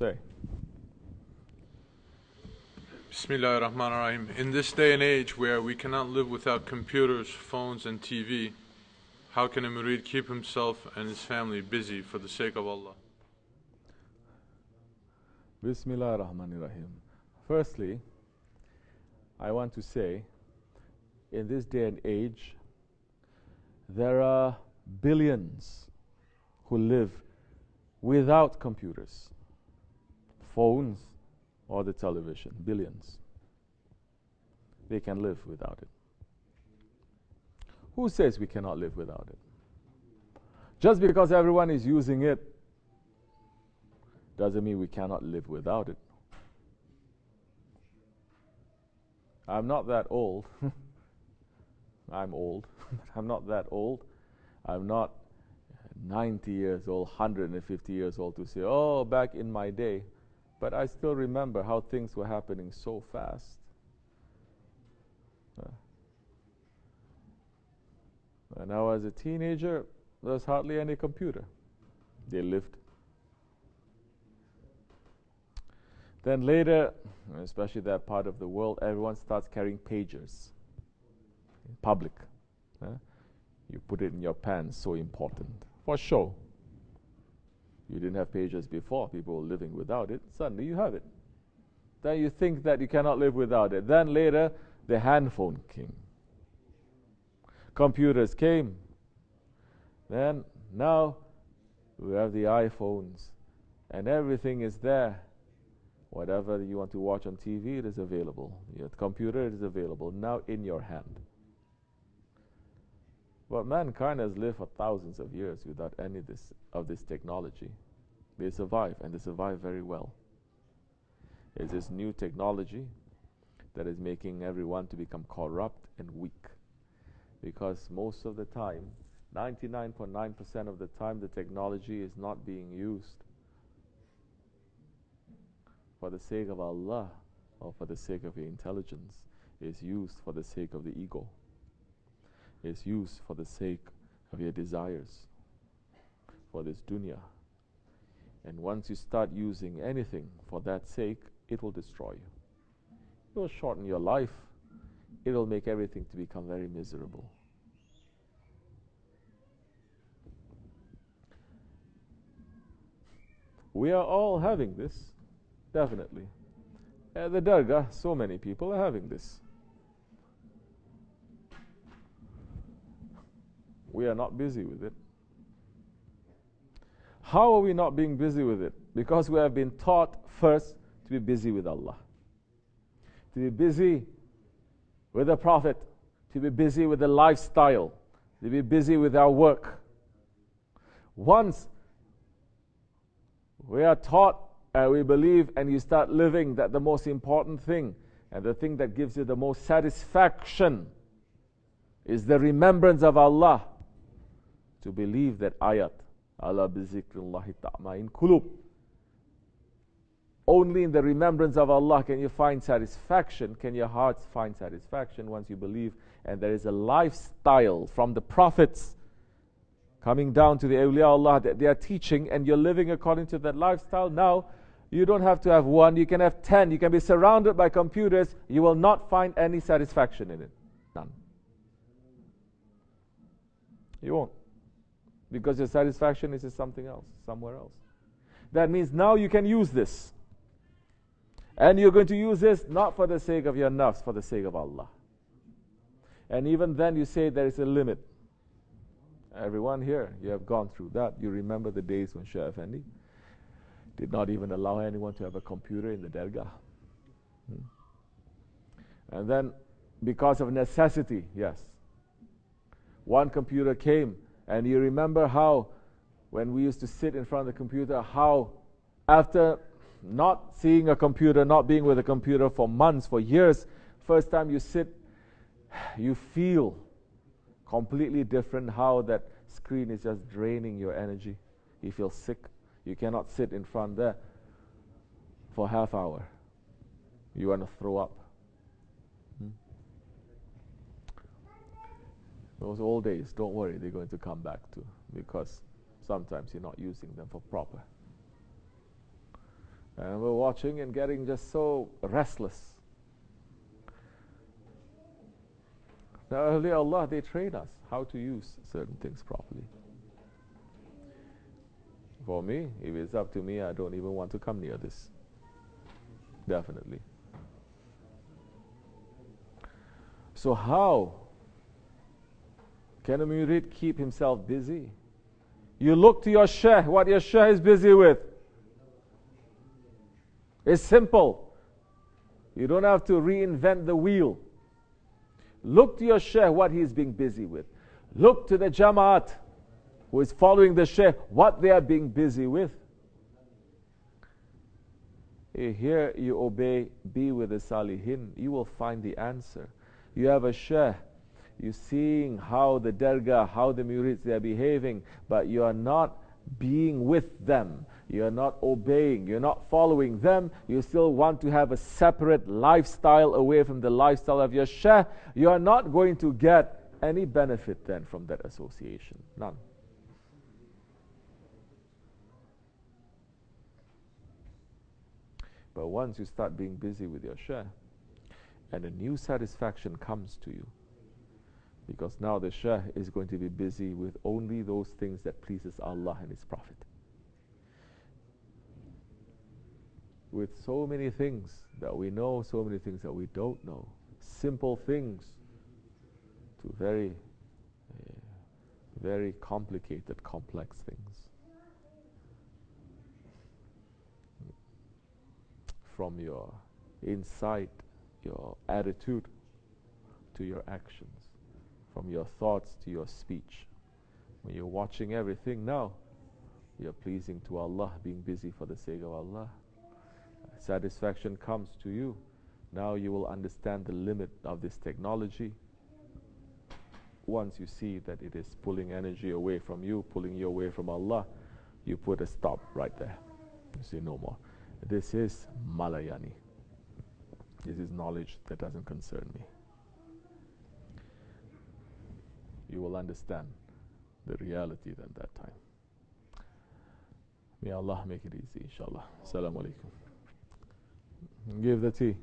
Say. BismillahirRahmanirRahim. In this day and age where we cannot live without computers, phones and TV, how can a mureed keep himself and his family busy for the sake of Allah? BismillahirRahmanirRahim. Firstly, I want to say, in this day and age, there are billions who live without computers, phones, or the television. Billions. They can live without it. Who says we cannot live without it? Just because everyone is using it doesn't mean we cannot live without it. I'm not that old. I'm old. I'm not that old. I'm not 90 years old, 150 years old to say, oh, back in my day. But I still remember how things were happening so fast. When I was a teenager, there was hardly any computer. They lived. Then later, especially that part of the world, everyone starts carrying pagers in public. You put it in your pants, so important. For show. You didn't have pagers before, people were living without it. Suddenly you have it. Then you think that you cannot live without it. Then later, the handphone came. Computers came. Then, now, we have the iPhones. And everything is there. Whatever you want to watch on TV, it is available. Your computer, it is available. Now in your hand. But mankind has lived for thousands of years without any of this technology. They survive, and they survive very well. It's this new technology that is making everyone to become corrupt and weak. Because most of the time, 99.9% of the time, the technology is not being used for the sake of Allah or for the sake of your intelligence. It's used for the sake of the ego. Is used for the sake of your desires, for this dunya. And once you start using anything for that sake, it will destroy you. It will shorten your life. It will make everything to become very miserable. We are all having this, definitely. At the Dargah, so many people are having this. We are not busy with it. How are we not being busy with it? Because we have been taught first to be busy with Allah, to be busy with the Prophet, to be busy with the lifestyle, to be busy with our work. Once we are taught and we believe and you start living that the most important thing and the thing that gives you the most satisfaction is the remembrance of Allah. To believe that ayat, Allah bizikrillahi ta'ma'in kulub. Only in the remembrance of Allah can you find satisfaction, can your hearts find satisfaction once you believe. And there is a lifestyle from the prophets coming down to the awliya Allah that they are teaching, and you're living according to that lifestyle. Now, you don't have to have one, you can have 10, you can be surrounded by computers, you will not find any satisfaction in it. None. You won't. Because your satisfaction is something else, somewhere else. That means now you can use this. And you're going to use this not for the sake of your nafs, for the sake of Allah. And even then you say there is a limit. Everyone here, you have gone through that. You remember the days when Sheikh Effendi did not even allow anyone to have a computer in the Dergah. And then, because of necessity, yes, one computer came. And you remember how, when we used to sit in front of the computer, how after not seeing a computer, not being with a computer for months, for years, first time you sit, you feel completely different, how that screen is just draining your energy. You feel sick. You cannot sit in front there for half hour. You want to throw up. Those old days, don't worry, they're going to come back too, because sometimes you're not using them for proper. And we're watching and getting just so restless. Now, awliya Allah, they train us how to use certain things properly. For me, if it's up to me, I don't even want to come near this. Definitely. So how can a murid keep himself busy? You look to your Sheikh, what your Sheikh is busy with. It's simple. You don't have to reinvent the wheel. Look to your Sheikh, what he is being busy with. Look to the Jamaat who is following the Sheikh, what they are being busy with. Here you obey, be with the Salihin, you will find the answer. You have a Sheikh, you're seeing how the Dergah, how the Murids they are behaving, but you are not being with them. You are not obeying, you're not following them. You still want to have a separate lifestyle away from the lifestyle of your Sheikh. You are not going to get any benefit then from that association. None. But once you start being busy with your Sheikh, and a new satisfaction comes to you, because now the Sheikh is going to be busy with only those things that pleases Allah and His Prophet. With so many things that we know, so many things that we don't know, simple things to very, very complicated, complex things. From your insight, your attitude, to your actions, from your thoughts to your speech. When you're watching everything now, you're pleasing to Allah, being busy for the sake of Allah. Satisfaction comes to you. Now you will understand the limit of this technology. Once you see that it is pulling energy away from you, pulling you away from Allah, you put a stop right there. You say no more. This is Malayani. This is knowledge that doesn't concern me. You will understand the reality at that time. May Allah make it easy, inshallah. Assalamu alaikum. Give the tea.